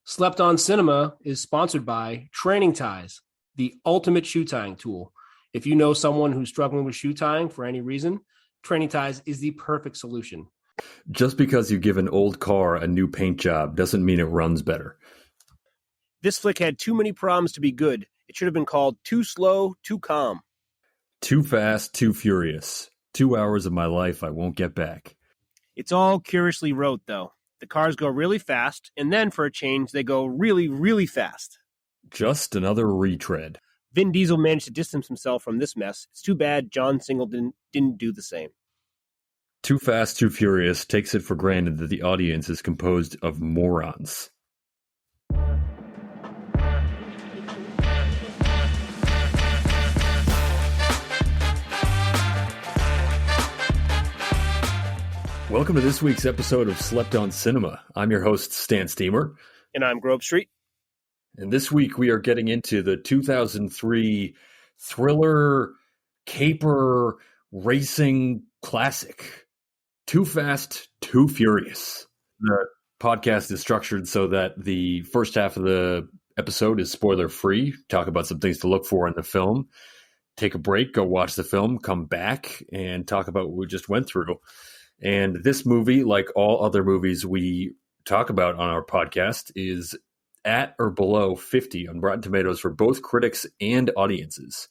Slept on Cinema is sponsored by Training Ties, the ultimate shoe tying tool. If you know someone who's struggling with shoe tying for any reason, Training Ties is the perfect solution. Just because you give an old car a new paint job doesn't mean it runs better. This flick had too many problems to be good. It should have been called Too Slow, Too Calm. Too fast, too furious. 2 hours of my life I won't get back. It's all curiously wrote, though. The cars go really fast, and then for a change, they go really, really fast. Just another retread. Vin Diesel managed to distance himself from this mess. It's too bad John Singleton didn't do the same. Too Fast, Too Furious takes it for granted that the audience is composed of morons. Welcome to this week's episode of Slept on Cinema. I'm your host, Stan Steamer. And I'm Grove Street. And this week we are getting into the 2003 thriller, caper, racing classic, Too Fast, Too Furious. The podcast is structured so that the first half of the episode is spoiler-free, talk about some things to look for in the film, take a break, go watch the film, come back, and talk about what we just went through. And this movie, like all other movies we talk about on our podcast, is at or below 50 on Rotten Tomatoes for both critics and audiences.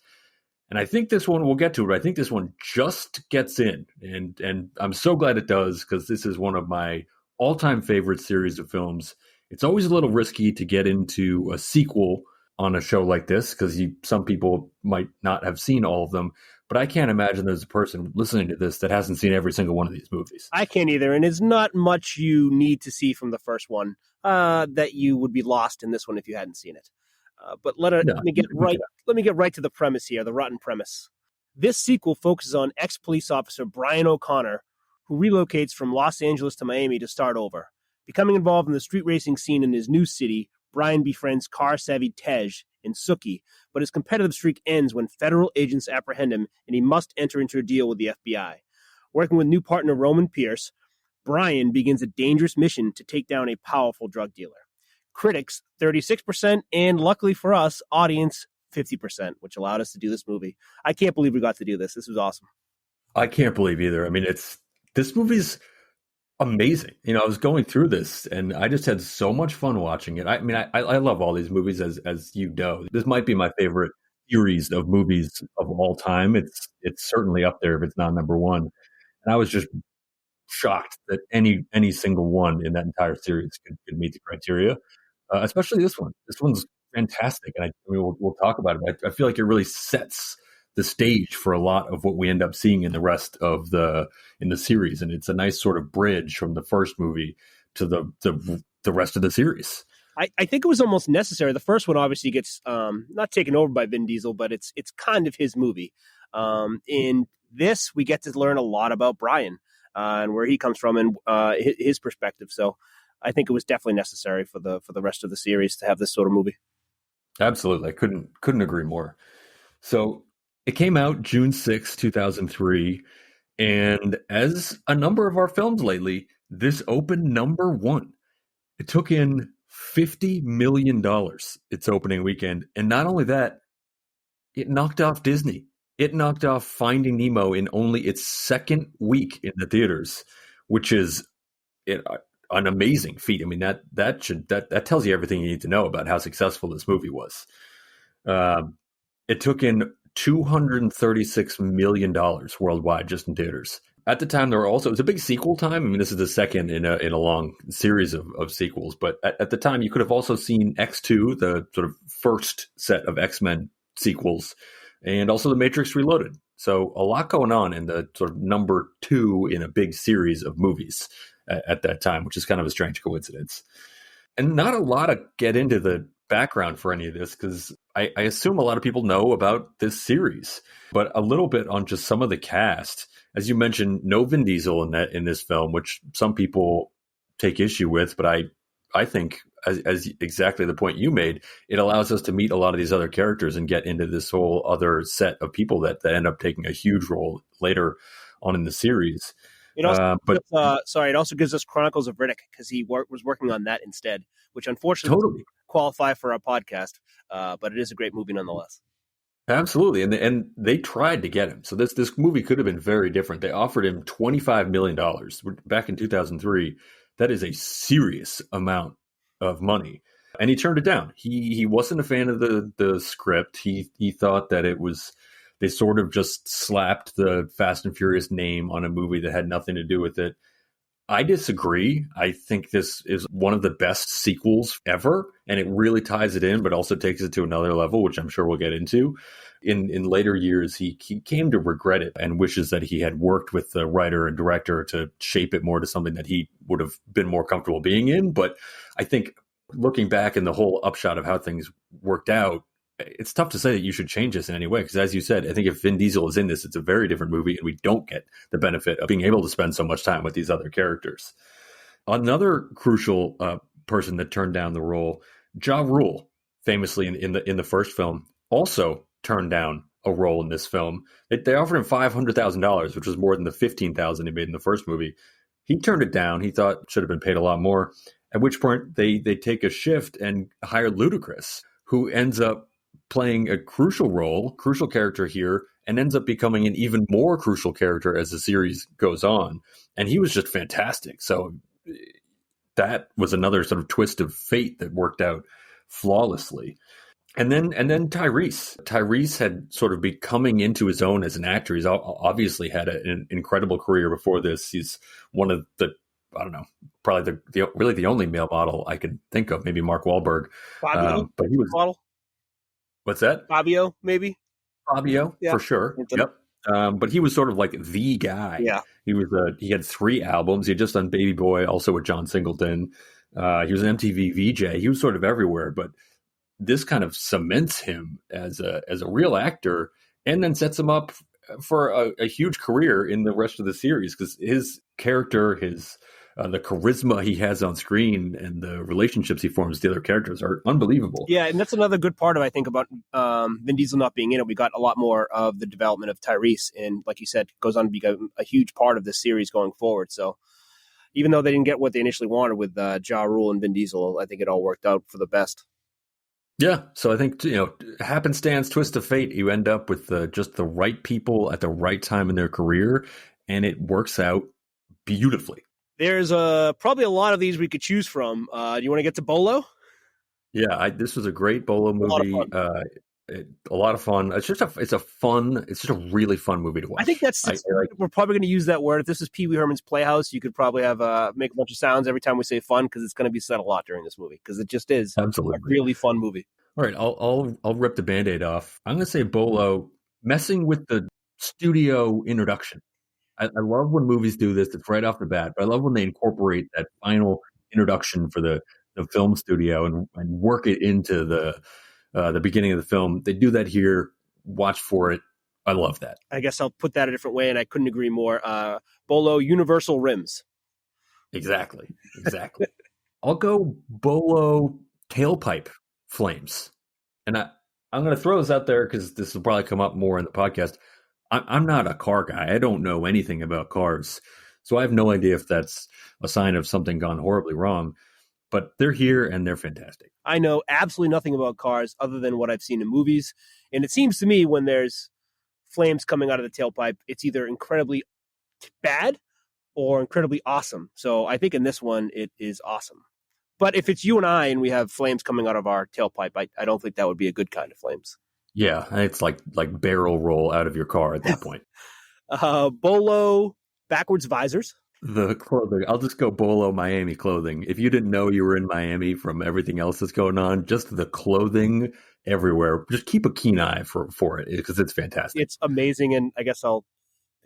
And I think this one, we'll get to it, but I think this one just gets in. And I'm so glad it does, because this is one of my all-time favorite series of films. It's always a little risky to get into a sequel on a show like this, because some people might not have seen all of them. But I can't imagine there's a person listening to this that hasn't seen every single one of these movies. I can't either, and it's not much you need to see from the first one that you would be lost in this one if you hadn't seen it. But let me get right to the premise here, the rotten premise. This sequel focuses on ex-police officer Brian O'Connor, who relocates from Los Angeles to Miami to start over. Becoming involved in the street racing scene in his new city, Brian befriends car-savvy Tej and Suki, but his competitive streak ends when federal agents apprehend him and he must enter into a deal with the FBI. Working with new partner Roman Pierce, Brian begins a dangerous mission to take down a powerful drug dealer. Critics, 36%, and luckily for us, audience, 50%, which allowed us to do this movie. I can't believe we got to do this. This was awesome. I can't believe either. I mean, this movie's amazing. I was going through this and I just had so much fun watching it. I mean, I love all these movies, as you know. This might be my favorite series of movies of all time. It's certainly up there if it's not number one. And I was just shocked that any single one in that entire series could meet the criteria, especially this one. This one's fantastic, and we'll talk about it. But I feel like it really sets the stage for a lot of what we end up seeing in the rest of the series, and it's a nice sort of bridge from the first movie to the rest of the series. I think it was almost necessary. The first one obviously gets not taken over by Vin Diesel, but it's kind of his movie. In this, we get to learn a lot about Brian and where he comes from and his perspective. So I think it was definitely necessary for the rest of the series to have this sort of movie. Absolutely, I couldn't agree more. So it came out June 6, 2003, and as a number of our films lately, this opened number one. It took in $50 million its opening weekend, and not only that, it knocked off Disney. It knocked off Finding Nemo in only its second week in the theaters, which is an amazing feat. I mean, that tells you everything you need to know about how successful this movie was. It took in $236 million worldwide just in theaters. At the time, it was a big sequel time. I mean, this is the second in a long series of sequels. But at the time, you could have also seen X2, the sort of first set of X-Men sequels, and also The Matrix Reloaded. So a lot going on in the sort of number two in a big series of movies at that time, which is kind of a strange coincidence. And not a lot to get into the background for any of this, because I assume a lot of people know about this series, but a little bit on just some of the cast. As you mentioned, no Vin Diesel in this film, which some people take issue with, but I think, as exactly the point you made, it allows us to meet a lot of these other characters and get into this whole other set of people that end up taking a huge role later on in the series. It also But it also gives us Chronicles of Riddick because he was working on that instead, which unfortunately totally. doesn't qualify for our podcast. But it is a great movie nonetheless. Absolutely, and they tried to get him. So this movie could have been very different. They offered him $25 million back in 2003. That is a serious amount of money, and he turned it down. He wasn't a fan of the script. He thought that it was they sort of just slapped the Fast and Furious name on a movie that had nothing to do with it. I disagree. I think this is one of the best sequels ever, and it really ties it in, but also takes it to another level, which I'm sure we'll get into. In later years, he came to regret it and wishes that he had worked with the writer and director to shape it more to something that he would have been more comfortable being in. But I think looking back in the whole upshot of how things worked out, it's tough to say that you should change this in any way. Because as you said, I think if Vin Diesel is in this, it's a very different movie, and we don't get the benefit of being able to spend so much time with these other characters. Another crucial person that turned down the role, Ja Rule, famously in the first film, also turned down a role in this film. They offered him $500,000, which was more than the $15,000 he made in the first movie. He turned it down. He thought should have been paid a lot more. At which point they take a shift and hire Ludacris, who ends up playing a crucial character here, and ends up becoming an even more crucial character as the series goes on. And he was just fantastic. So that was another sort of twist of fate that worked out flawlessly. And then Tyrese had sort of been coming into his own as an actor. He's obviously had an incredible career before this. He's one of the, I don't know, probably really the only male model I can think of, maybe Mark Wahlberg. Fabio, but he was model. What's that? Fabio, maybe. Fabio, yeah, for sure. Yep. But he was sort of like the guy. Yeah. He had 3 albums. He had just done Baby Boy, also with John Singleton. He was an MTV VJ. He was sort of everywhere, but this kind of cements him as a real actor, and then sets him up for a huge career in the rest of the series, because his character, the charisma he has on screen, and the relationships he forms with the other characters are unbelievable. Yeah, and that's another good part of, I think, about Vin Diesel not being in it. We got a lot more of the development of Tyrese, and like you said, goes on to become a huge part of this series going forward. So even though they didn't get what they initially wanted with Ja Rule and Vin Diesel, I think it all worked out for the best. Yeah, so I think, happenstance, twist of fate, you end up with just the right people at the right time in their career, and it works out beautifully. There's probably a lot of these we could choose from. Do you want to get to Bolo? Yeah, this was a great Bolo movie. A lot of fun. It's just a really fun movie to watch. I think we're probably going to use that word. If this is Pee Wee Herman's Playhouse, you could probably have make a bunch of sounds every time we say fun, because it's going to be said a lot during this movie, because it just is absolutely a really fun movie. All right, I'll rip the Band-Aid off. I'm going to say Bolo, messing with the studio introduction. I love when movies do this. It's right off the bat, but I love when they incorporate that final introduction for the film studio and work it into the beginning of the film. They do that here. Watch for it. I love that. I guess I'll put that a different way, and I couldn't agree more. Bolo Universal Rims. Exactly. I'll go Bolo Tailpipe Flames. And I'm going to throw this out there because this will probably come up more in the podcast. I'm not a car guy. I don't know anything about cars. So I have no idea if that's a sign of something gone horribly wrong. But they're here and they're fantastic. I know absolutely nothing about cars other than what I've seen in movies. And it seems to me when there's flames coming out of the tailpipe, it's either incredibly bad or incredibly awesome. So I think in this one, it is awesome. But if it's you and I and we have flames coming out of our tailpipe, I don't think that would be a good kind of flames. Yeah, it's like barrel roll out of your car at that point. Bolo backwards visors. The clothing. I'll just go Bolo Miami clothing. If you didn't know you were in Miami from everything else that's going on, just the clothing everywhere. Just keep a keen eye for it, because it's fantastic. It's amazing, and I guess I'll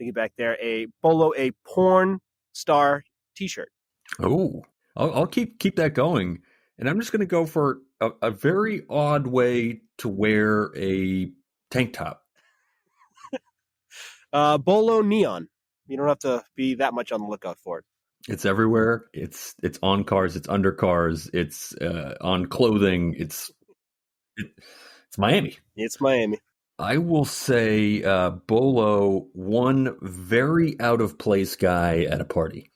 piggyback there. A Bolo, a porn star T-shirt. Oh, I'll keep that going, and I'm just going to go for a very odd way to wear a tank top. Bolo neon. You don't have to be that much on the lookout for it. It's everywhere. It's on cars. It's under cars. It's on clothing. It's Miami. It's Miami. I will say Bolo, one very out of place guy at a party.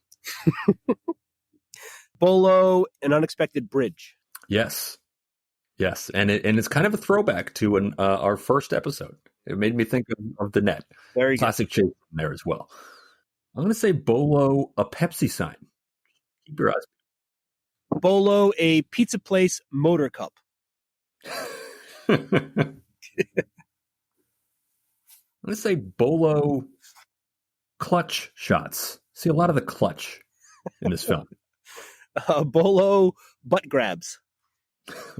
Bolo, an unexpected bridge. Yes. Yes, and it's kind of a throwback to our first episode. It made me think of the net. Very classic chase in there as well. I'm going to say Bolo, a Pepsi sign. Keep your eyes. Bolo, a pizza place motor cup. I'm going to say Bolo, clutch shots. See a lot of the clutch in this film. Bolo, butt grabs.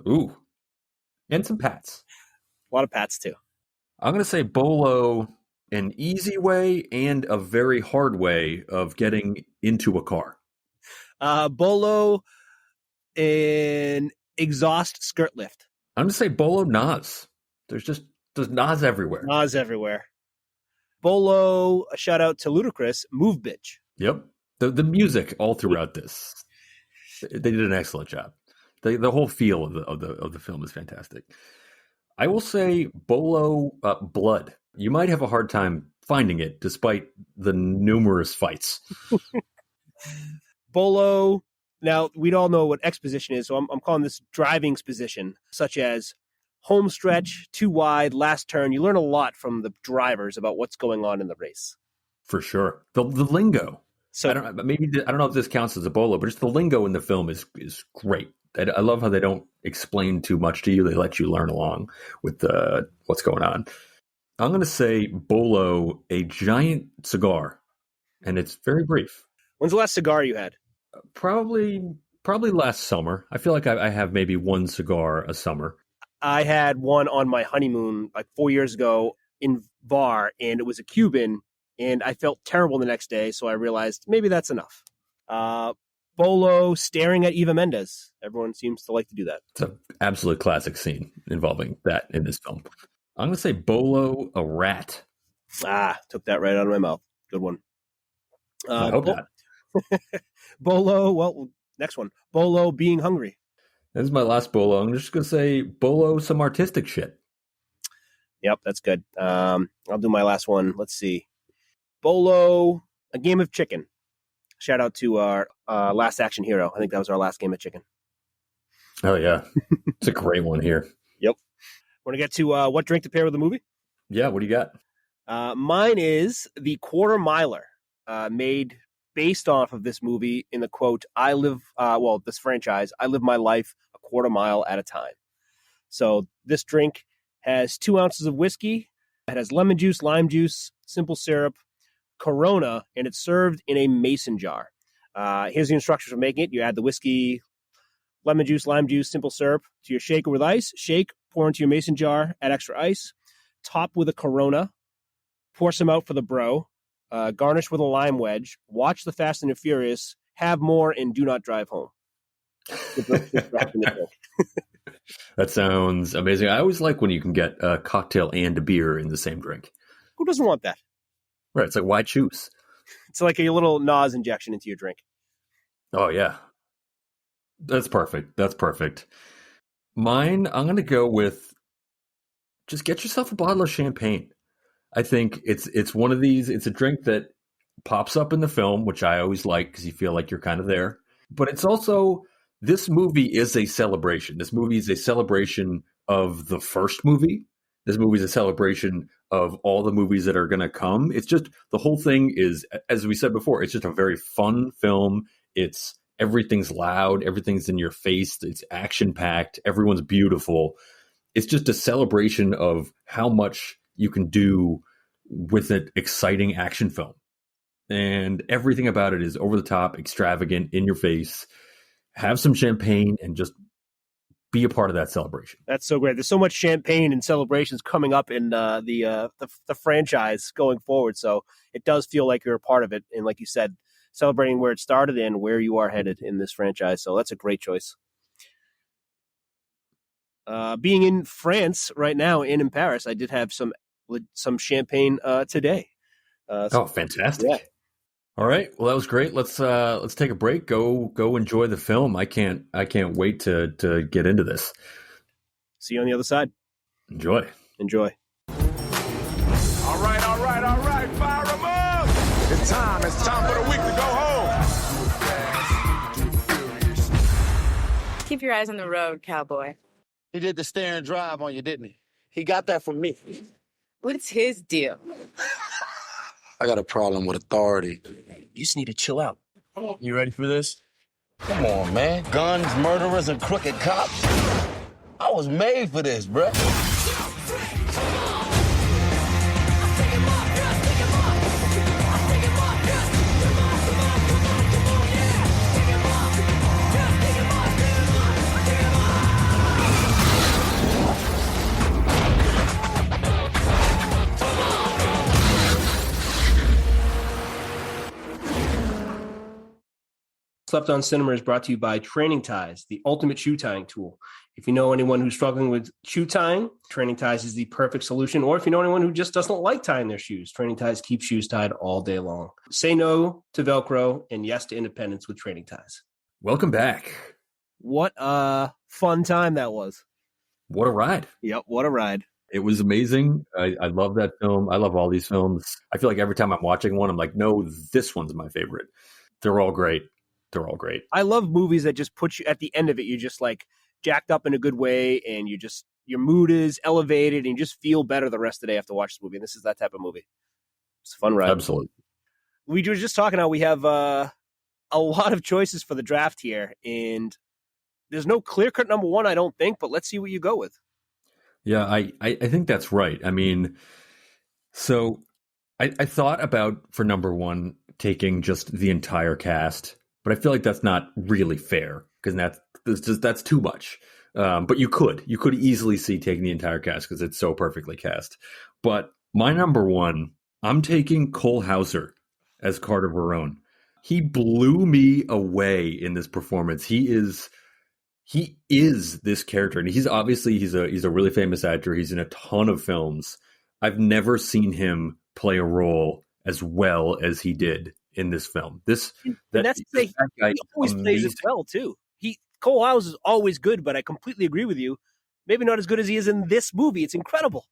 Ooh. And some pats. A lot of pats, too. I'm going to say Bolo, an easy way and a very hard way of getting into a car. Bolo, an exhaust skirt lift. I'm going to say Bolo Nas. There's Nas everywhere. Nas everywhere. Bolo, a shout out to Ludacris, Move Bitch. Yep. The music all throughout this. They did an excellent job. The whole feel of the film is fantastic. I will say Bolo, blood. You might have a hard time finding it despite the numerous fights. Bolo. Now, we all know what exposition is, so I'm calling this driving exposition, such as home stretch, too wide, last turn. You learn a lot from the drivers about what's going on in the race. For sure. The lingo. So I don't know if this counts as a Bolo, but just the lingo in the film is great. I love how they don't explain too much to you. They let you learn along with what's going on. I'm going to say Bolo, a giant cigar, and it's very brief. When's the last cigar you had? Probably last summer. I feel like I have maybe one cigar a summer. I had one on my honeymoon like 4 years ago in Var, and it was a Cuban, and I felt terrible the next day, so I realized maybe that's enough. Bolo staring at Eva Mendes. Everyone seems to like to do that. It's an absolute classic scene involving that in this film. I'm going to say Bolo, a rat. Took that right out of my mouth. Good one. I hope not. Bolo, well, next one. Bolo being hungry. This is my last Bolo. I'm just going to say Bolo, some artistic shit. Yep, that's good. I'll do my last one. Let's see. Bolo, a game of chicken. Shout out to our Last Action Hero. I think that was our last game of chicken. Oh, yeah. It's a great one here. Yep. Want to get to what drink to pair with the movie? Yeah, what do you got? Mine is the Quarter Miler, made based off of this movie in the quote, this franchise, I live my life a quarter mile at a time. So this drink has 2 ounces of whiskey. It has lemon juice, lime juice, simple syrup, Corona, and it's served in a mason jar. Here's the instructions for making it. You add the whiskey, lemon juice, lime juice, simple syrup to your shaker with ice. Shake, pour into your mason jar, add extra ice. Top with a Corona. Pour some out for the bro. Garnish with a lime wedge. Watch the Fast and the Furious. Have more and do not drive home. That sounds amazing. I always like when you can get a cocktail and a beer in the same drink. Who doesn't want that? Right. It's like, why choose? It's like a little Nas injection into your drink. Oh, yeah. That's perfect. Mine, I'm going to go with just get yourself a bottle of champagne. I think it's one of these. It's a drink that pops up in the film, which I always like because you feel like you're kind of there. But it's also, this movie is a celebration. This movie is a celebration of the first movie. This movie is a celebration of all the movies that are going to come. It's just, the whole thing is, as we said before, it's just a very fun film. Everything's loud. Everything's in your face. It's action packed. Everyone's beautiful. It's just a celebration of how much you can do with an exciting action film. And everything about it is over the top, extravagant, in your face. Have some champagne and just be a part of that celebration. That's so great. There's so much champagne and celebrations coming up in the franchise going forward. So it does feel like you're a part of it. And like you said, celebrating where it started and where you are headed in this franchise. So that's a great choice. Being in France right now and in Paris, I did have some champagne today. Fantastic! Yeah. All right, well that was great. Let's take a break. Go enjoy the film. I can't wait to get into this. See you on the other side. Enjoy. time. It's time for the week to go home. Keep your eyes on the road, cowboy. He did the stare and drive on you, didn't he? He got that from me. What's his deal? I got a problem with authority. You just need to chill out. You ready for this? Come on, man. Guns, murderers, and crooked cops. I was made for this, bruh. Slept on Cinema is brought to you by Training Ties, the ultimate shoe tying tool. If you know anyone who's struggling with shoe tying, Training Ties is the perfect solution. Or if you know anyone who just doesn't like tying their shoes, Training Ties keeps shoes tied all day long. Say no to Velcro and yes to independence with Training Ties. Welcome back. What a fun time that was. What a ride. Yep, what a ride. It was amazing. I love that film. I love all these films. I feel like every time I'm watching one, I'm like, no, this one's my favorite. They're all great. They're all great. I love movies that just put you at the end of it. You're just like jacked up in a good way, and your mood is elevated, and you just feel better the rest of the day after watching this movie. And this is that type of movie. It's a fun ride. Absolutely. We were just talking how we have a lot of choices for the draft here, and there's no clear-cut number one, I don't think, but let's see what you go with. Yeah, I think that's right. I mean, so I thought about, for number one, taking just the entire cast. But I feel like that's not really fair because that's too much. But you could easily see taking the entire cast because it's so perfectly cast. But my number one, I'm taking Cole Hauser as Carter Verone. He blew me away in this performance. He is this character, and he's a really famous actor. He's in a ton of films. I've never seen him play a role as well as he did in this film. That guy he always plays it well too. Cole Hauser is always good, but I completely agree with you. Maybe not as good as he is in this movie. It's incredible.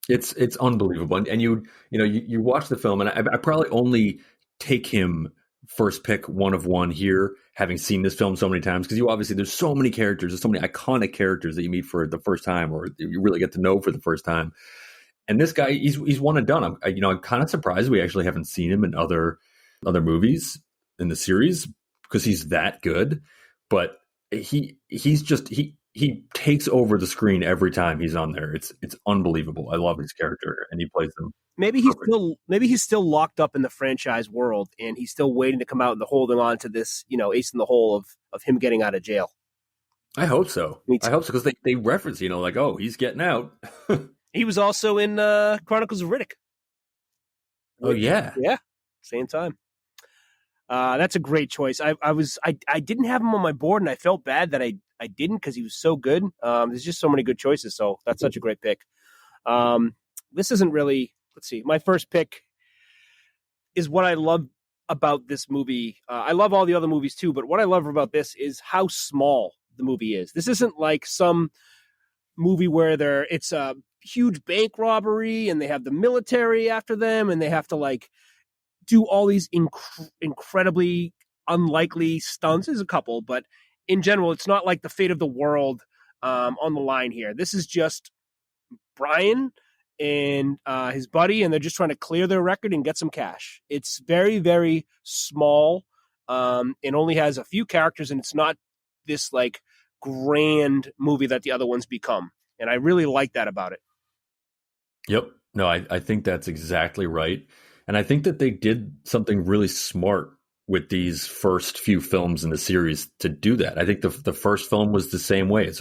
It's unbelievable. And you watch the film, and I probably only take him first pick one of one here, having seen this film so many times, because there's so many characters, there's so many iconic characters that you meet for the first time, or you really get to know for the first time. And this guy, he's one and done. I'm kind of surprised we actually haven't seen him in other movies in the series because he's that good. But he takes over the screen every time he's on there. It's unbelievable. I love his character, and he plays them. Maybe he's still locked up in the franchise world, and he's still waiting to come out and holding on to this, ace in the hole of him getting out of jail. I hope so. I hope so, because they reference, like, oh, he's getting out. He was also in Chronicles of Riddick. Oh yeah, same time. That's a great choice. I didn't have him on my board, and I felt bad that I didn't because he was so good. There's just so many good choices, so that's such a great pick. This isn't really. Let's see. My first pick is what I love about this movie. I love all the other movies too, but what I love about this is how small the movie is. This isn't like some movie where it's a huge bank robbery and they have the military after them and they have to like do all these incredibly unlikely stunts. There's a couple, but in general, it's not like the fate of the world on the line here. This is just Brian and his buddy, and they're just trying to clear their record and get some cash. It's very, very small. It only has a few characters, and it's not this like grand movie that the other ones become. And I really like that about it. Yep. No, I think that's exactly right. And I think that they did something really smart with these first few films in the series to do that. I think the first film was the same way.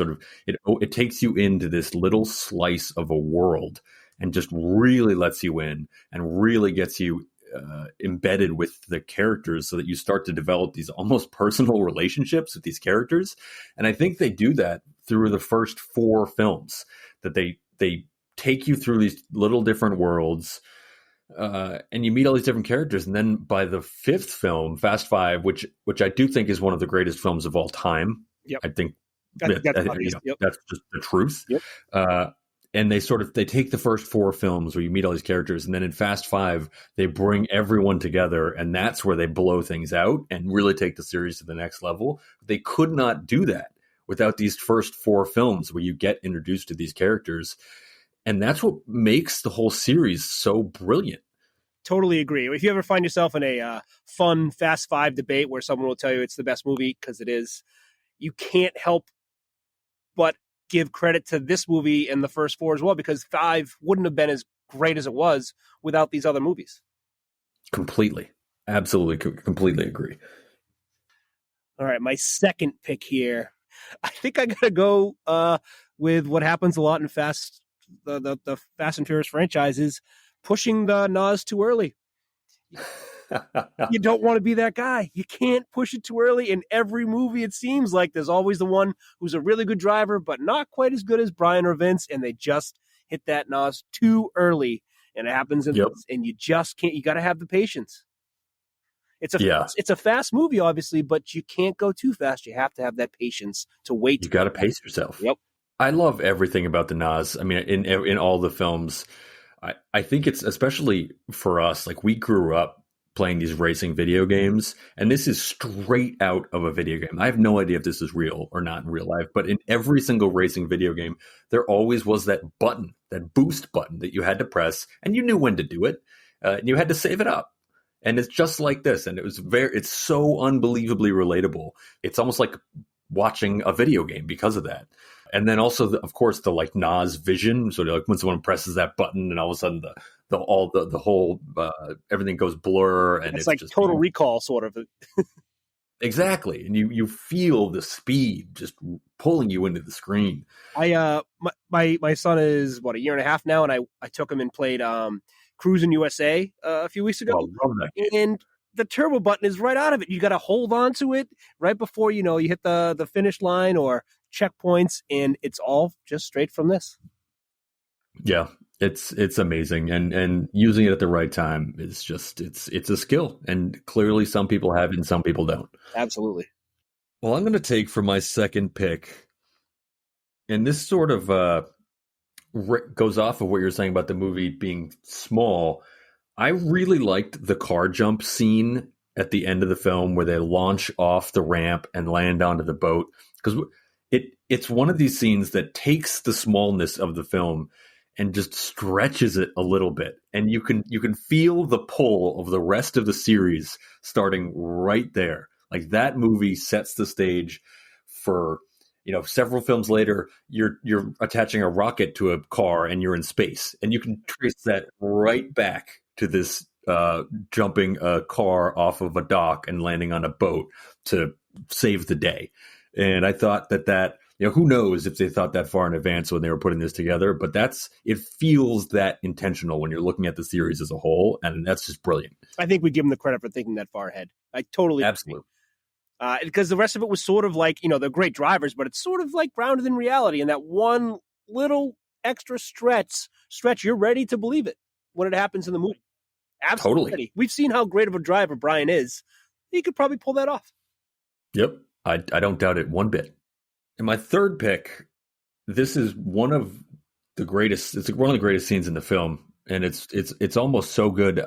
It takes you into this little slice of a world and just really lets you in and really gets you embedded with the characters so that you start to develop these almost personal relationships with these characters. And I think they do that through the first 4 films, that they take you through these little different worlds, and you meet all these different characters. And then by the 5th film, Fast Five, which I do think is one of the greatest films of all time. Yep. I think that's just the truth. Yep. and they take the first 4 films where you meet all these characters, and then in Fast 5 they bring everyone together, and that's where they blow things out and really take the series to the next level. They could not do that without these first 4 films where you get introduced to these characters, and that's what makes the whole series so brilliant. Totally agree. If you ever find yourself in a fun Fast 5 debate where someone will tell you it's the best movie because it is, you can't help but give credit to this movie and the first 4 as well, because 5 wouldn't have been as great as it was without these other movies. Completely. Absolutely. Completely agree. All right. My second pick here. I think I got to go with what happens a lot in the Fast and Furious franchises, pushing the NOS too early. You don't want to be that guy. You can't push it too early. In every movie, it seems like there's always the one who's a really good driver, but not quite as good as Brian or Vince, and they just hit that NOS too early. And it happens, and you just can't. You got to have the patience. It's a fast movie, obviously, but you can't go too fast. You have to have that patience to wait. You got to pace yourself. Yep. I love everything about the NOS. I mean, in all the films, I think it's especially for us. Like, we grew up playing these racing video games, and this is straight out of a video game. I have no idea if this is real or not in real life, but in every single racing video game, there always was that button, that boost button that you had to press, and you knew when to do it, and you had to save it up. And it's just like this, and it's so unbelievably relatable. It's almost like watching a video game because of that. And then also, of course, the like NOS vision. So like when someone presses that button, and all of a sudden the whole everything goes blur, and it's like just Total Recall sort of. Exactly, and you feel the speed just pulling you into the screen. My son is a year and a half now, and I took him and played Cruising USA a few weeks ago. Oh, love that game. And the turbo button is right out of it. You got to hold on to it right before you hit the finish line or checkpoints, and it's all just straight from this. Yeah, it's amazing, and using it at the right time is just it's a skill, and clearly some people have it and some people don't. Absolutely. Well, I'm going to take for my second pick, and this sort of goes off of what you're saying about the movie being small. I really liked the car jump scene at the end of the film where they launch off the ramp and land onto the boat, because it's one of these scenes that takes the smallness of the film and just stretches it a little bit, and you can feel the pull of the rest of the series starting right there. Like, that movie sets the stage for, several films later, you're attaching a rocket to a car and you're in space, and you can trace that right back to this jumping a car off of a dock and landing on a boat to save the day. And I thought that who knows if they thought that far in advance when they were putting this together, but it feels that intentional when you're looking at the series as a whole, and that's just brilliant. I think we give them the credit for thinking that far ahead. I totally absolutely. Because the rest of it was sort of like, they're great drivers, but it's sort of like grounded in reality. And that one little extra stretch, you're ready to believe it when it happens in the movie. Absolutely. Totally. We've seen how great of a driver Brian is. He could probably pull that off. Yep. I don't doubt it one bit. And my third pick, this is one of the greatest. It's one of the greatest scenes in the film, and it's almost so good.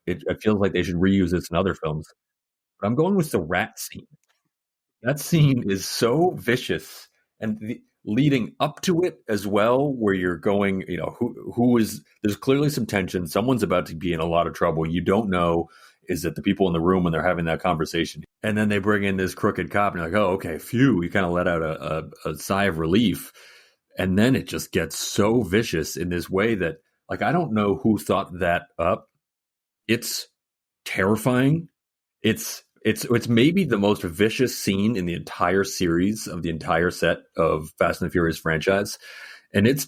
It feels like they should reuse this in other films. But I'm going with the rat scene. That scene is so vicious, and leading up to it as well, where you're going, who is. There's clearly some tension. Someone's about to be in a lot of trouble. You don't know. Is it the people in the room when they're having that conversation? And then they bring in this crooked cop, and you're like, oh, okay, phew. You kind of let out a sigh of relief. And then it just gets so vicious in this way that, like, I don't know who thought that up. It's terrifying. It's maybe the most vicious scene in the entire series of the entire set of Fast and the Furious franchise. And it's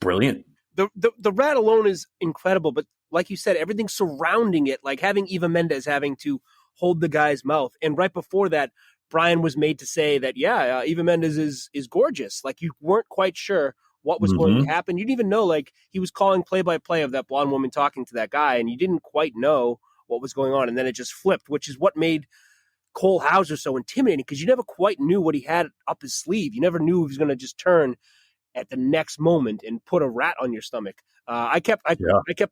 brilliant. The rat alone is incredible, but like you said, everything surrounding it, like having Eva Mendes having to hold the guy's mouth. And right before that, Brian was made to say that, Eva Mendes is gorgeous. Like, you weren't quite sure what was going to happen. You didn't even know, like, he was calling play-by-play of that blonde woman talking to that guy, and you didn't quite know what was going on. And then it just flipped, which is what made Cole Hauser so intimidating, because you never quite knew what he had up his sleeve. You never knew he was going to just turn at the next moment and put a rat on your stomach. I kept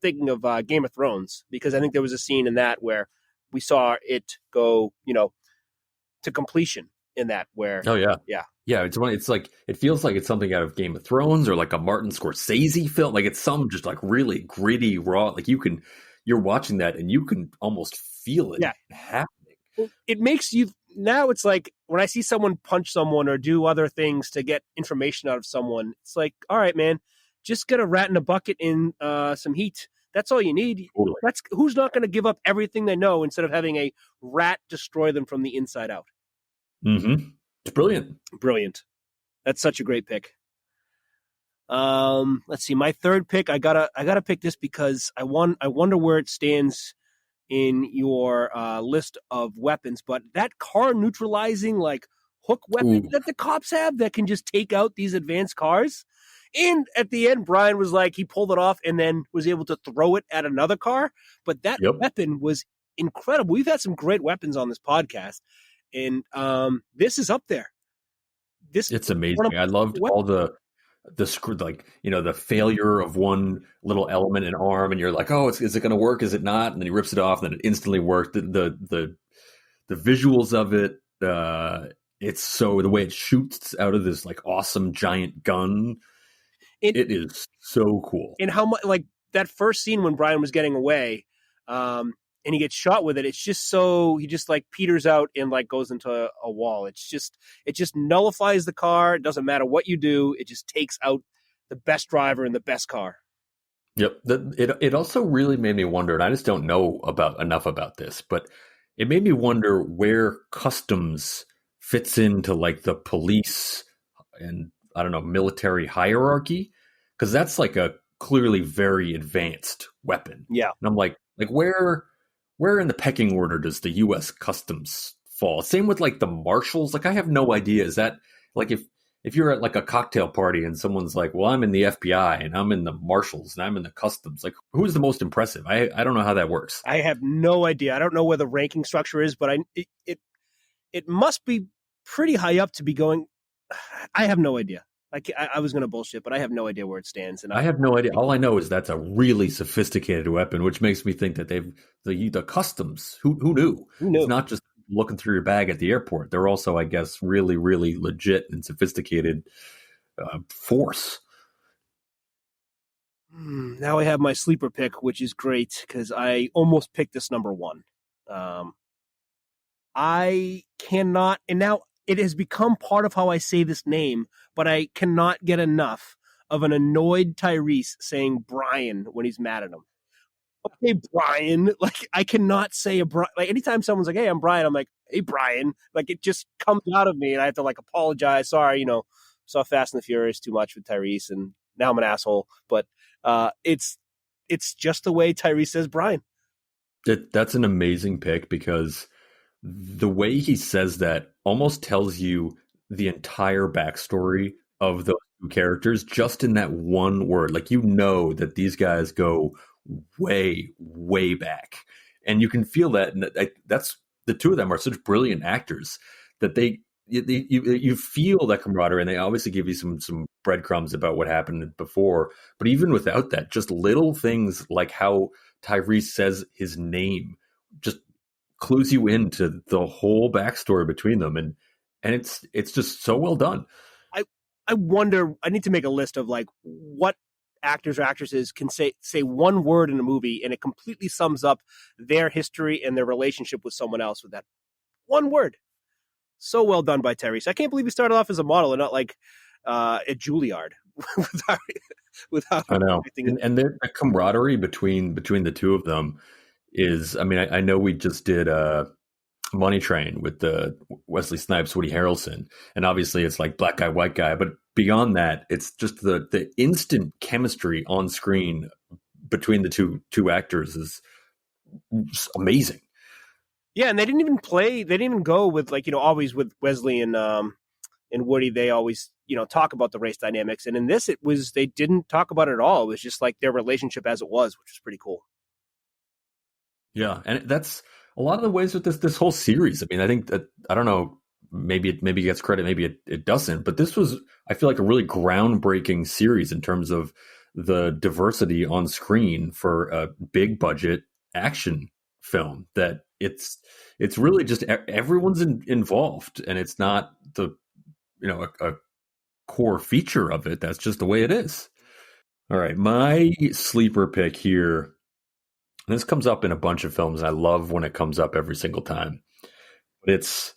thinking of Game of Thrones, because I think there was a scene in that where we saw it go, to completion in that, where it's like, it feels like it's something out of Game of Thrones or like a Martin Scorsese film. Like it's some just like really gritty, raw. Like you're watching that and you can almost feel it happening. It makes you, now it's like when I see someone punch someone or do other things to get information out of someone, it's like, all right, man, just get a rat in a bucket in some heat. That's all you need. Totally. Who's not going to give up everything they know instead of having a rat destroy them from the inside out? Mm-hmm. It's brilliant. Brilliant. That's such a great pick. Let's see. My third pick, I gotta pick this because I wonder where it stands in your list of weapons. But that car neutralizing like hook weapon that the cops have that can just take out these advanced cars. And at the end, Brian was like, he pulled it off and then was able to throw it at another car. But that weapon was incredible. We've had some great weapons on this podcast, and this is up there. It's amazing. I loved all the like, the failure of one little element in arm, and you're like, oh, is it going to work? Is it not? And then he rips it off, and then it instantly worked. The visuals of it, it's so, the way it shoots out of this like awesome giant gun. It is so cool. And how much, like that first scene when Brian was getting away, and he gets shot with it. It's just so, he just like peters out and like goes into a wall. It just nullifies the car. It doesn't matter what you do. It just takes out the best driver in the best car. Yep. It also really made me wonder, and I just don't know enough about this, but it made me wonder where customs fits into like the police and, I don't know, military hierarchy, because that's like a clearly very advanced weapon. Yeah. And I'm like where in the pecking order does the U.S. Customs fall? Same with like the marshals. Like I have no idea. Is that like if you're at like a cocktail party and someone's like, well, I'm in the FBI and I'm in the marshals and I'm in the customs, like who's the most impressive? I don't know how that works. I have no idea. I don't know where the ranking structure is, but it must be pretty high up to be going. I have no idea. I was going to bullshit, but I have no idea where it stands. And I have no idea. All I know is that's a really sophisticated weapon, which makes me think that the customs, who knew? It's not just looking through your bag at the airport. They're also, I guess, really, really legit and sophisticated force. Now I have my sleeper pick, which is great because I almost picked this number one. I cannot, and now it has become part of how I say this name, but I cannot get enough of an annoyed Tyrese saying Brian when he's mad at him. Okay, Brian. Like, I cannot say a Brian. Like, anytime someone's like, hey, I'm Brian, I'm like, hey, Brian. Like, it just comes out of me, and I have to, like, apologize. Sorry, saw Fast and the Furious too much with Tyrese, and now I'm an asshole. But it's just the way Tyrese says Brian. That's an amazing pick, because the way he says that almost tells you the entire backstory of those two characters just in that one word. Like, that these guys go way, way back, and you can feel that. And that's, the two of them are such brilliant actors that you feel that camaraderie, and they obviously give you some breadcrumbs about what happened before. But even without that, just little things like how Tyrese says his name just clues you into the whole backstory between them, and it's just so well done. I wonder, I need to make a list of like what actors or actresses can say one word in a movie and it completely sums up their history and their relationship with someone else with that one word. So well done by Tyrese. I can't believe he started off as a model and not like at Juilliard. without I know. And the camaraderie between the two of them is, I mean, I know we just did Money Train with the Wesley Snipes, Woody Harrelson, and obviously it's like black guy, white guy, but beyond that, it's just the instant chemistry on screen between the two actors is amazing. Yeah, and they didn't even go with like, always with Wesley and Woody, they always, talk about the race dynamics, and in this they didn't talk about it at all. It was just like their relationship as it was, which was pretty cool. Yeah, and that's a lot of the ways with this whole series. I mean, I think that, I don't know maybe it gets credit, maybe it doesn't. But this was, I feel like, a really groundbreaking series in terms of the diversity on screen for a big budget action film. That it's really just everyone's involved, and it's not the a core feature of it. That's just the way it is. All right, my sleeper pick here. This comes up in a bunch of films, and I love when it comes up every single time. But it's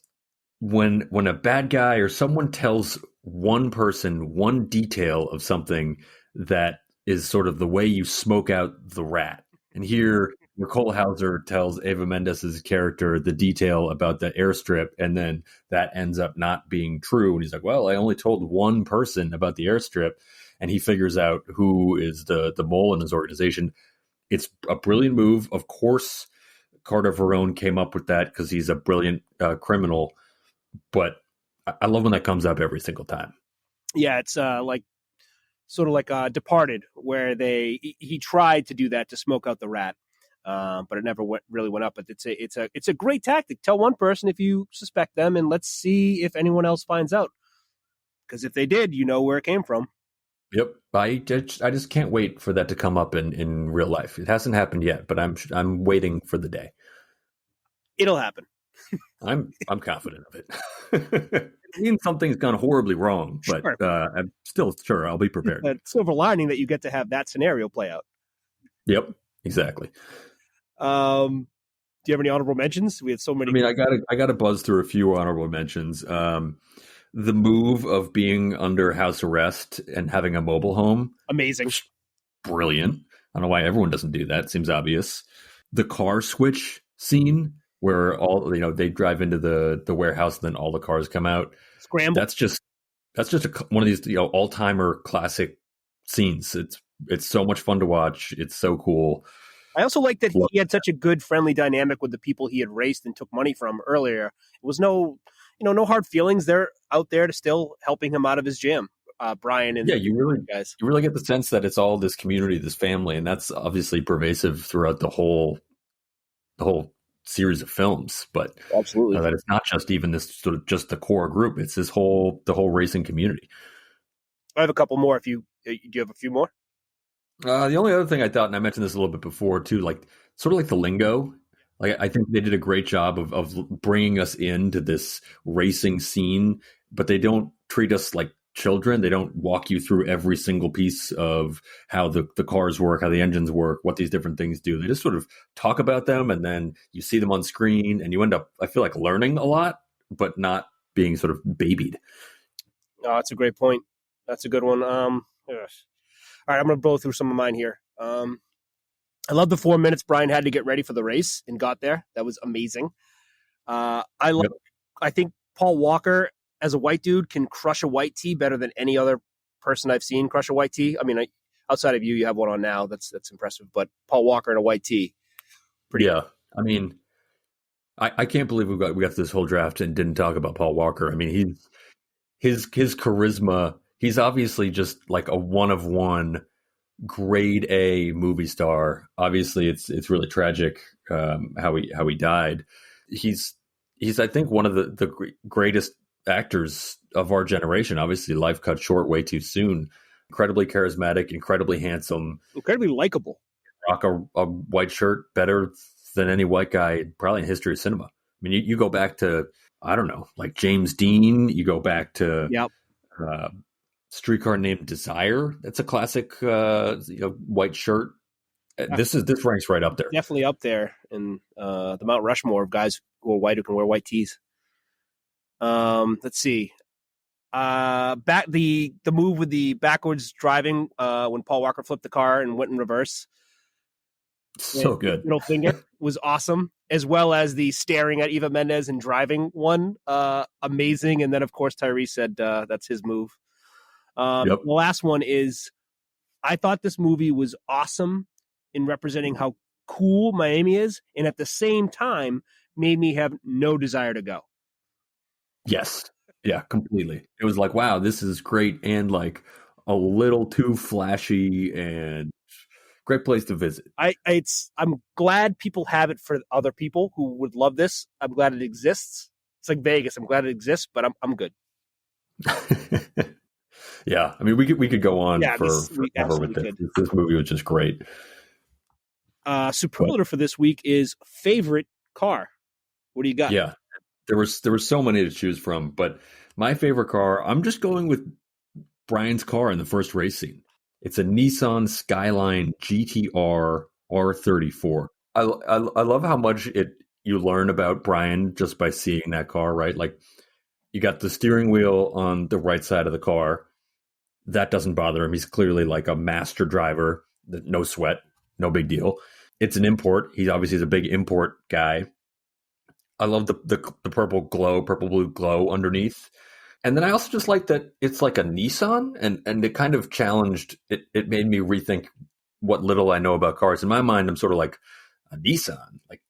when a bad guy or someone tells one person one detail of something that is sort of the way you smoke out the rat. And here, Nicole Hauser tells Eva Mendes' character the detail about the airstrip, and then that ends up not being true. And he's like, well, I only told one person about the airstrip, and he figures out who is the mole in his organization. It's a brilliant move. Of course, Carter Verone came up with that because he's a brilliant criminal. But I love when that comes up every single time. Yeah, it's sort of like Departed, where he tried to do that to smoke out the rat, but it never really went up. But it's a great tactic. Tell one person if you suspect them, and let's see if anyone else finds out. Because if they did, you know where it came from. Yep, I just can't wait for that to come up in real life. It hasn't happened yet, but I'm waiting for the day. It'll happen. I'm confident of it. It means something's gone horribly wrong, but sure. I'm still sure I'll be prepared. That silver lining that you get to have that scenario play out. Yep, exactly. Do you have any honorable mentions? We had so many. I mean, I got to buzz through a few honorable mentions. The move of being under house arrest and having a mobile home, amazing, brilliant. I don't know why everyone doesn't do that. Seems obvious. The car switch scene, where all they drive into the warehouse and then all the cars come out. Scramble. That's just one of these all timer classic scenes. It's so much fun to watch. It's so cool. I also like that he had such a good friendly dynamic with the people he had raced and took money from earlier. It was no hard feelings. They're out there to still helping him out of his jam. Brian and you really get the sense that it's all this community, this family, and that's obviously pervasive throughout the whole series of films. But absolutely, that it's not just even this sort of just the core group. It's the whole racing community. I have a couple more. Do you have a few more? The only other thing I thought, and I mentioned this a little bit before too, like sort of like the lingo. Like I think they did a great job of bringing us into this racing scene, but they don't treat us like children. They don't walk you through every single piece of how the cars work, how the engines work, what these different things do. They just sort of talk about them, and then you see them on screen, and you end up, I feel like, learning a lot, but not being sort of babied. Oh, that's a great point. That's a good one. All right, I'm going to blow through some of mine here. I love the 4 minutes Brian had to get ready for the race and got there. That was amazing. I think Paul Walker as a white dude can crush a white tee better than any other person I've seen crush a white tee. I mean, outside of you have one on now. That's impressive. But Paul Walker in a white tee, pretty. Yeah, I mean, I can't believe we got to this whole draft and didn't talk about Paul Walker. I mean, his charisma. He's obviously just like a one of one, grade A movie star. Obviously, it's really tragic how he died. He's I think one of the greatest actors of our generation. Obviously, life cut short way too soon. Incredibly charismatic, incredibly handsome, incredibly likable. Rock a white shirt better than any white guy probably in history of cinema. I mean, you go back to, I don't know, like James Dean. You go back to Streetcar Named Desire. That's a classic white shirt. This ranks right up there. Definitely up there in the Mount Rushmore of guys who are white who can wear white tees. Let's see. Back the move with the backwards driving when Paul Walker flipped the car and went in reverse. So good. Middle finger was awesome, as well as the staring at Eva Mendes and driving one. Amazing. And then, of course, Tyrese said that's his move. The last one is, I thought this movie was awesome in representing how cool Miami is, and at the same time made me have no desire to go. Yes. Yeah, completely. It was like, wow, this is great, and like a little too flashy, and great place to visit. I'm glad people have it for other people who would love this. I'm glad it exists. It's like Vegas. I'm glad it exists, but I'm good. Yeah, I mean, we could go on we forever with this. This movie was just great. Superlative for this week is favorite car. What do you got? Yeah, there was so many to choose from, but my favorite car, I'm just going with Brian's car in the first race scene. It's a Nissan Skyline GTR R34. I love how much you learn about Brian just by seeing that car, right? Like, you got the steering wheel on the right side of the car. That doesn't bother him. He's clearly like a master driver. No sweat, no big deal. It's an import. He obviously is a big import guy. I love the purple blue glow underneath. And then I also just like that it's like a Nissan, and it kind of challenged it. It made me rethink what little I know about cars. In my mind, I'm sort of like, a Nissan. Like,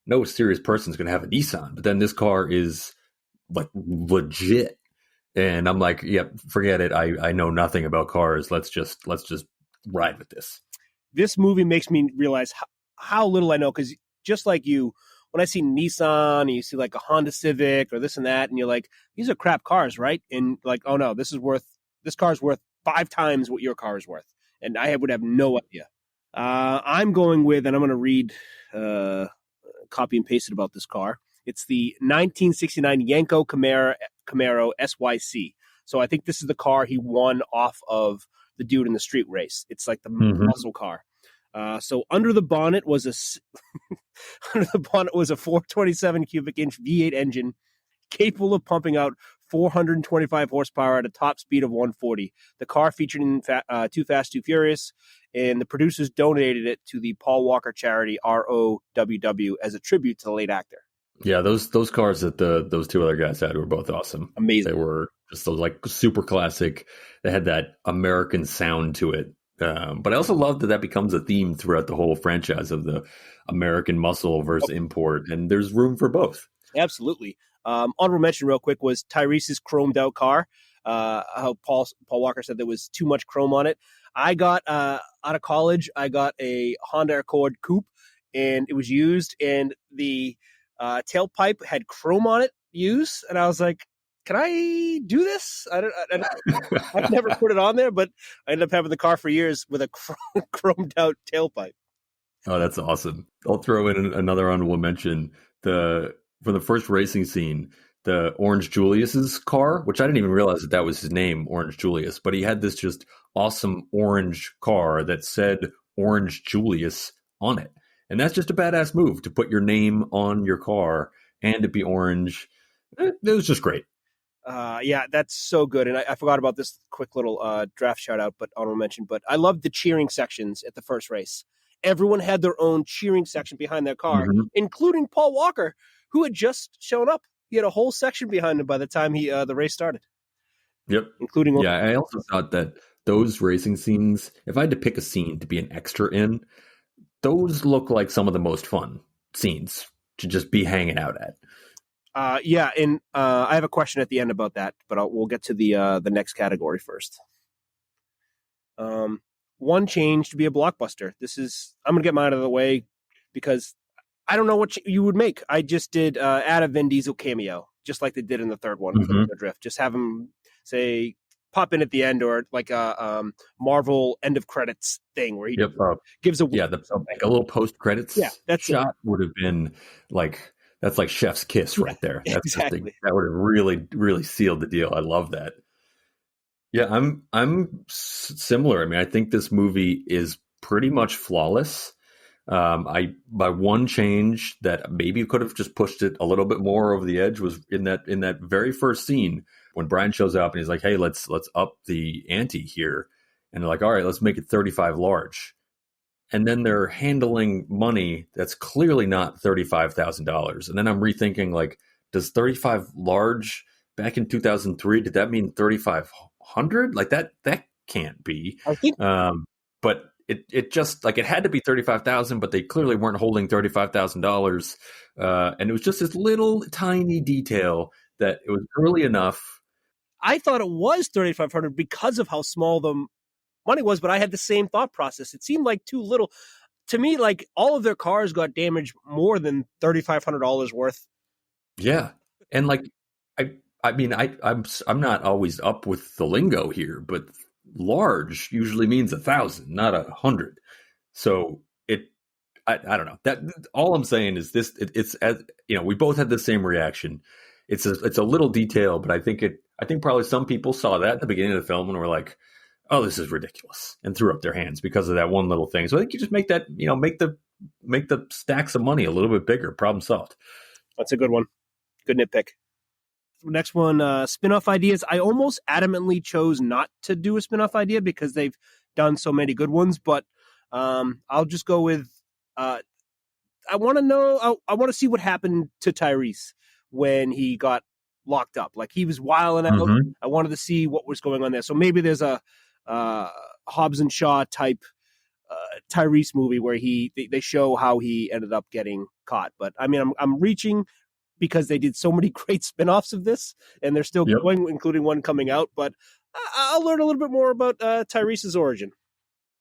no serious person's going to have a Nissan. But then this car is like legit. And I'm like, yeah, forget it. I know nothing about cars. Let's just ride with this. This movie makes me realize how little I know, because just like you, when I see Nissan and you see like a Honda Civic or this and that, and you're like, these are crap cars, right? And like, oh no, this car's worth 5 times what your car is worth. And I would have no idea. I'm going with, and I'm going to read, copy and paste it about this car. It's the 1969 Yenko Camaro SYC. So I think this is the car he won off of the dude in the street race. It's like the muscle car. So under the bonnet was a 427 cubic inch V8 engine capable of pumping out 425 horsepower at a top speed of 140. The car featured in Too Fast, Too Furious, and the producers donated it to the Paul Walker charity ROWW as a tribute to the late actor. Yeah, those cars that those two other guys had were both awesome. Amazing. They were just those like super classic. They had that American sound to it. But I also love that becomes a theme throughout the whole franchise of the American muscle versus import, and there's room for both. Absolutely. Honorable mention real quick was Tyrese's chromed out car. How Paul Walker said there was too much chrome on it. I got out of college, I got a Honda Accord Coupe, and it was used, and the tailpipe had chrome on it used, and I was like, can I do this? I've never put it on there, but I ended up having the car for years with a chromed out tailpipe. Oh, that's awesome. I'll throw in another honorable mention. For the first racing scene, the Orange Julius's car, which I didn't even realize that was his name, Orange Julius, but he had this just awesome orange car that said Orange Julius on it. And that's just a badass move, to put your name on your car and it be orange. It was just great. Yeah, that's so good. And I forgot about this quick little draft shout out, but honorable mention. But I loved the cheering sections at the first race. Everyone had their own cheering section behind their car, including Paul Walker, who had just shown up. He had a whole section behind him by the time the race started. Yep. Including. Yeah, I also thought that those racing scenes, if I had to pick a scene to be an extra in, those look like some of the most fun scenes to just be hanging out at. Yeah, and I have a question at the end about that, but we'll get to the next category first. One change to be a blockbuster. I'm going to get mine out of the way because I don't know what you would make. I just did add a Vin Diesel cameo, just like they did in the third one, the Drift. Just have him say, pop in at the end, or like a Marvel end of credits thing where he gives a like a little post credits shot would have been like, that's like chef's kiss right there. That's exactly. that would have really, really sealed the deal. I love that. Yeah, I'm similar. I mean, I think this movie is pretty much flawless. By one change that maybe could have just pushed it a little bit more over the edge was in that very first scene when Brian shows up and he's like, "Hey, let's up the ante here," and they're like, "All right, let's make it 35 large." And then they're handling money that's clearly not $35,000. And then I'm rethinking, like, does 35 large back in 2003, did that mean 3,500? Like that can't be. I think, but it just, like, it had to be 35,000, but they clearly weren't holding $35,000. And it was just this little tiny detail that it was early enough. I thought it was 3,500 because of how small the money was, but I had the same thought process. It seemed like too little to me. Like, all of their cars got damaged more than $3,500 worth. Yeah, And like, I mean, I'm not always up with the lingo here, but large usually means 1,000, not 100. So I don't know. That all I'm saying is this. It's as we both had the same reaction. It's a little detail, but I think probably some people saw that at the beginning of the film and were like, "Oh, this is ridiculous," and threw up their hands because of that one little thing. So I think you just make that make the stacks of money a little bit bigger. Problem solved. That's a good one. Good nitpick. Next one, spin-off ideas. I almost adamantly chose not to do a spin-off idea because they've done so many good ones, but I'll just go with I want to know. I want to see what happened to Tyrese when he got locked up. Like he was wilding out. Mm-hmm. I wanted to see what was going on there. So maybe there's a Hobbs and Shaw type Tyrese movie where they show how he ended up getting caught. But I mean, I'm reaching because they did so many great spinoffs of this, and they're still going, including one coming out. But I'll learn a little bit more about Tyrese's origin.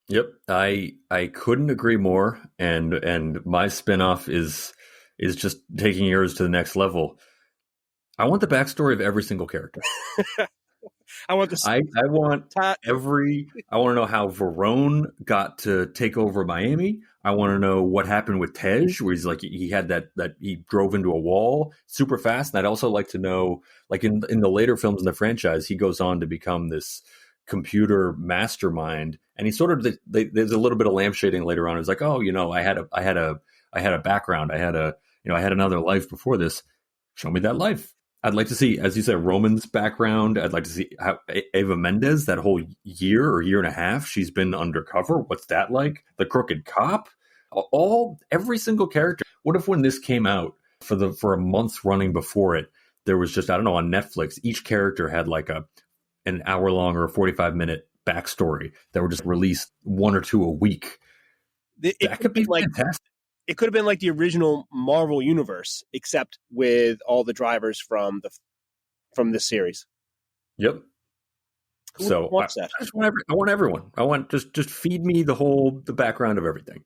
Yep, I couldn't agree more, and my spinoff is just taking yours to the next level. I want the backstory of every single character. I want the. I want I want to know how Verone got to take over Miami. I want to know what happened with Tej, where he's like he had that he drove into a wall super fast. And I'd also like to know, like in the later films in the franchise, he goes on to become this computer mastermind, and he sort of there's a little bit of lampshading later on. It's like, oh, I had a background, I had another life before this. Show me that life. I'd like to see, as you said, Roman's background. I'd like to see how Eva Mendes, that whole year or year and a half she's been undercover. What's that like? The crooked cop, every single character. What if when this came out for a month running before it, there was just, I don't know, on Netflix, each character had like an hour long or a 45-minute backstory that were just released one or two a week. That could be fantastic. It could have been like the original Marvel universe, except with all the drivers from this series. Yep. So I want everyone. I want just feed me the background of everything.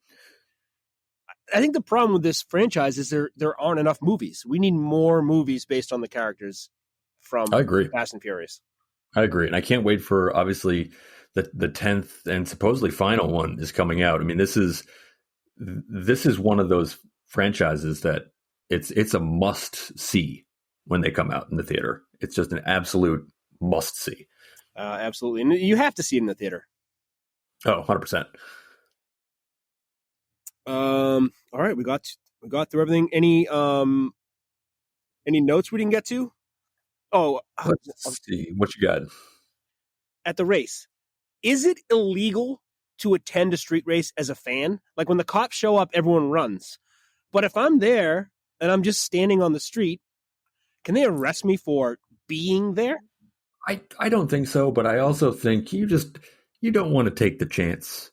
I think the problem with this franchise is there aren't enough movies. We need more movies based on the characters from I agree. Fast and Furious. I agree, and I can't wait for obviously the 10th and supposedly final one is coming out. I mean, this is one of those franchises that it's a must see when they come out in the theater. It's just an absolute must see. Absolutely, and you have to see it in the theater. Oh, 100%. All right, we got through everything. Any notes we didn't get to? Oh, let's see what you got. At the race, is it illegal to attend a street race as a fan? Like when the cops show up, everyone runs. But if I'm there and I'm just standing on the street, can they arrest me for being there? I don't think so, but I also think you don't want to take the chance.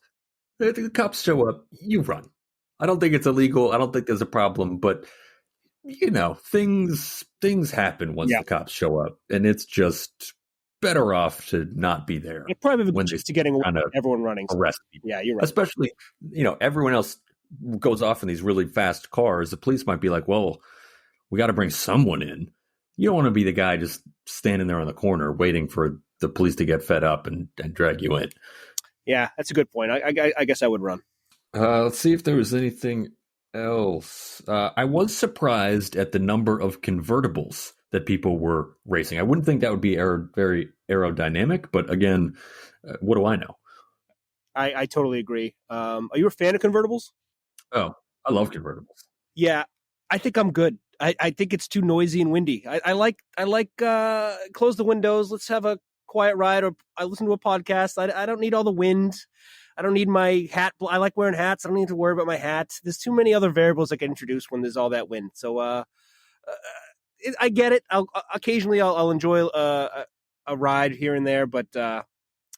The cops show up, you run. I don't think it's illegal. I don't think there's a problem, but things happen once the cops show up, and it's just better off to not be there. It probably when to getting away, everyone running. Arrest people. Yeah, you're right. Especially, everyone else goes off in these really fast cars. The police might be like, well, we got to bring someone in. You don't want to be the guy just standing there on the corner waiting for the police to get fed up and drag you in. Yeah, that's a good point. I guess I would run. Let's see if there was anything else. I was surprised at the number of convertibles that people were racing. I wouldn't think that would be very aerodynamic, but again, what do I know? I totally agree. Are you a fan of convertibles? Oh, I love convertibles. Yeah, I think I'm good. I think it's too noisy and windy. I like close the windows. Let's have a quiet ride, or I listen to a podcast. I don't need all the wind. I don't need my hat. I like wearing hats. I don't need to worry about my hat. There's too many other variables that get introduced when there's all that wind. So I get it. Occasionally I'll enjoy a ride here and there, but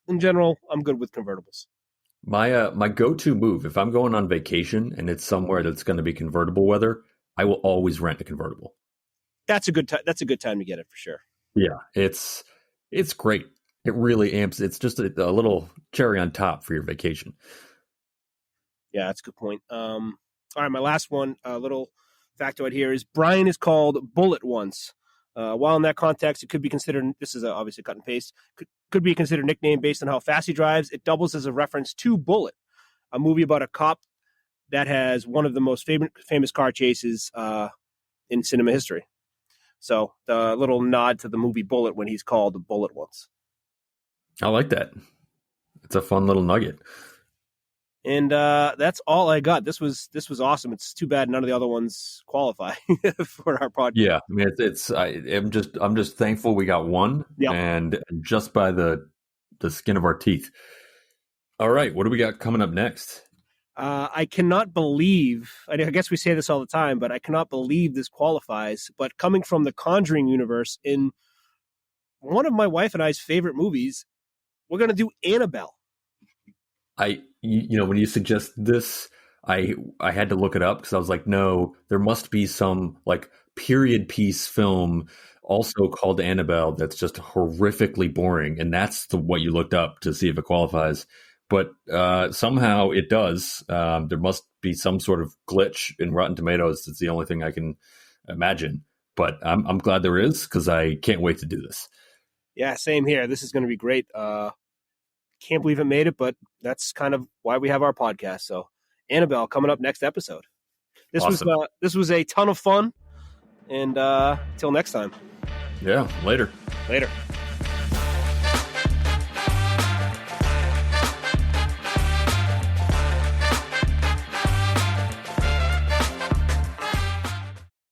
in general, I'm good with convertibles. My go-to move, if I'm going on vacation and it's somewhere that's going to be convertible weather, I will always rent a convertible. That's a good time. That's a good time to get it for sure. Yeah, it's great. It really amps. It's just a little cherry on top for your vacation. Yeah, that's a good point. All right, my last one, little factoid here is Brian is called Bullet once. While in that context, it could be considered, this is obviously cut and paste, could be considered a nickname based on how fast he drives. It doubles as a reference to Bullet, a movie about a cop that has one of the most famous car chases in cinema history. So the little nod to the movie Bullet when he's called Bullet once. I like that. It's a fun little nugget. And that's all I got. This was awesome. It's too bad none of the other ones qualify for our podcast. Yeah, I mean, I'm just thankful we got one, and just by the skin of our teeth. All right, what do we got coming up next? I cannot believe. I guess we say this all the time, but I cannot believe this qualifies. But coming from the Conjuring universe, in one of my wife and I's favorite movies, we're going to do Annabelle. When you suggest this, I had to look it up because I was like, no, there must be some like period piece film also called Annabelle that's just horrifically boring, and that's what you looked up to see if it qualifies. But somehow it does. There must be some sort of glitch in Rotten Tomatoes. It's the only thing I can imagine. But I'm glad there is, because I can't wait to do this. Yeah, same here. This is going to be great. Can't believe it made it, but that's kind of why we have our podcast. So Annabelle coming up next episode. This was a ton of fun. And till next time. Yeah, later. Later.